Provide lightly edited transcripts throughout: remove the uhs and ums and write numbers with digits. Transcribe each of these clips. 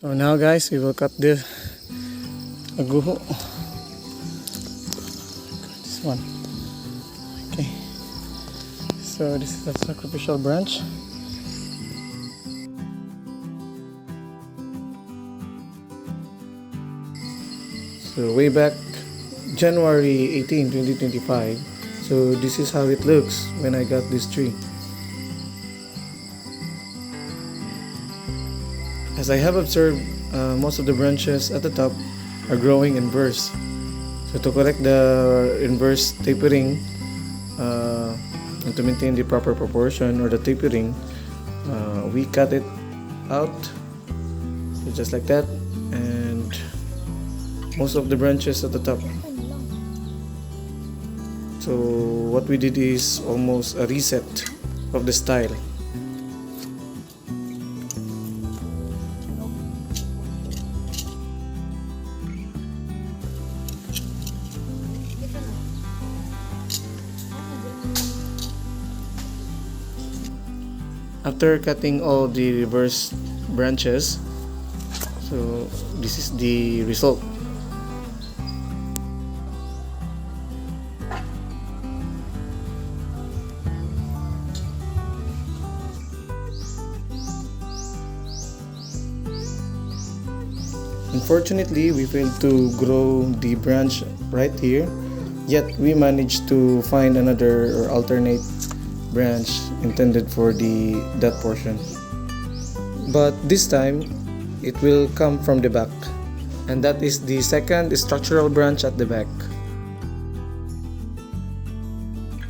So now guys, we will cut the agoho. This one. Okay. So this is the sacrificial branch. So way back January 18, 2025. So this is how it looks when I got this tree. As I have observed, most of the branches at the top are growing inverse. So to correct the inverse tapering and to maintain the proper proportion or the tapering, we cut it out, so just like that, and most of the branches at the top. So what we did is almost a reset of the style. After cutting all the reverse branches, so this is the result. Unfortunately, we failed to grow the branch right here, yet we managed to find another or alternate branch intended for that portion. But this time, it will come from the back, and that is the second structural branch at the back.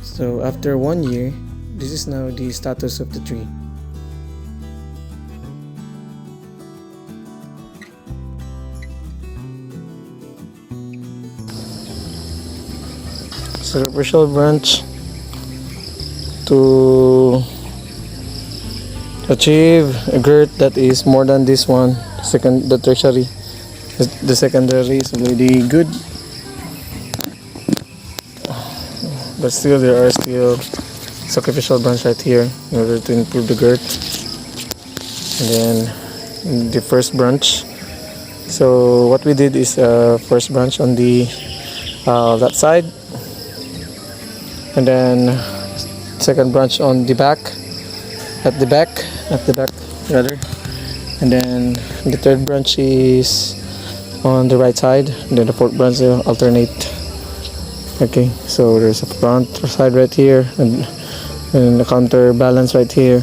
So after 1 year, this is now the status of the tree. Sacrificial branch to achieve a girth that is more than this one. The tertiary, the secondary is already good, but still there are still sacrificial branch right here in order to improve the girth. And then the first branch. So what we did is first branch on the that side, and then second branch on the back, at the back rather, and then the third branch is on the right side, and then the fourth branch will alternate. Okay, so there's a front side right here and the counterbalance right here.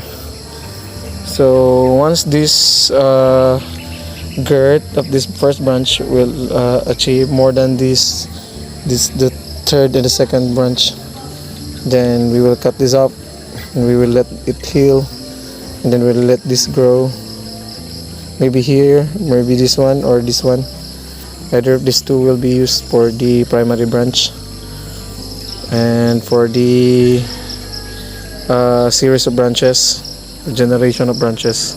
So once this girth of this first branch will achieve more than the third and the second branch, then we will cut this up and we will let it heal, and then we'll let this grow, maybe here, maybe this one or this one. Either of these two will be used for the primary branch and for the series of branches, generation of branches.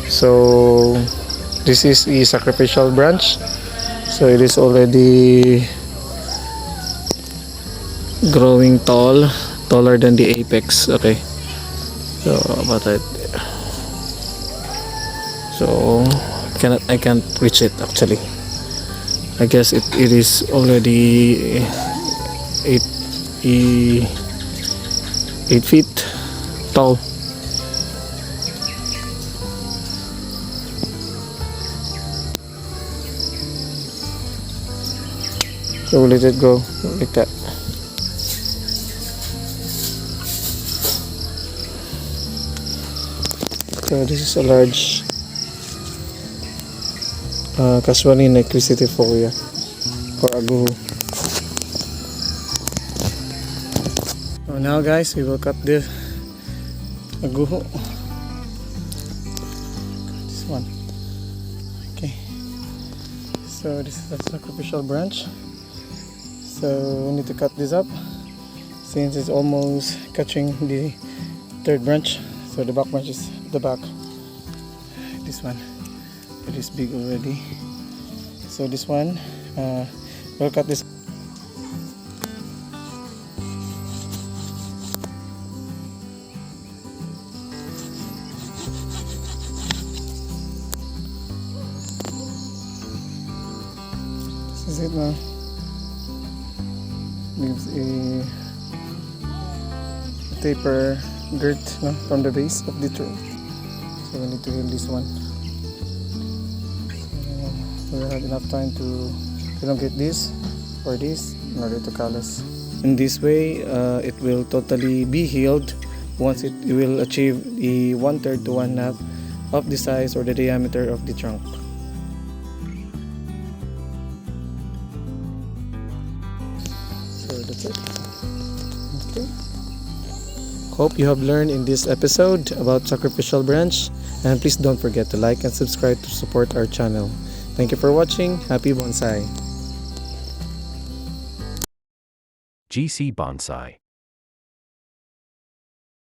So this is a sacrificial branch, so it is already growing taller than the apex. Okay, so about that. So I can't reach it actually. I guess it is already 8 feet tall. So we'll let it go like that. So this is a large Casuarina Equisetifolia for Agoho. So now guys, we will cut the Agoho. This one. Okay. So this is a sacrificial branch. So we need to cut this up since it's almost catching the third branch. So the back branch is the back. This one, it is big already. So this one, we'll cut this. it now. Leaves a taper girt, no, from the base of the tree. So we need to heal this one. So we have enough time to elongate this or this in order to callus. In this way, it will totally be healed once it will achieve the 1/3 to 1/2 of the size or the diameter of the trunk. So that's it. Okay. Hope you have learned in this episode about sacrificial branch, and please don't forget to like and subscribe to support our channel. Thank you for watching. Happy bonsai! GC Bonsai.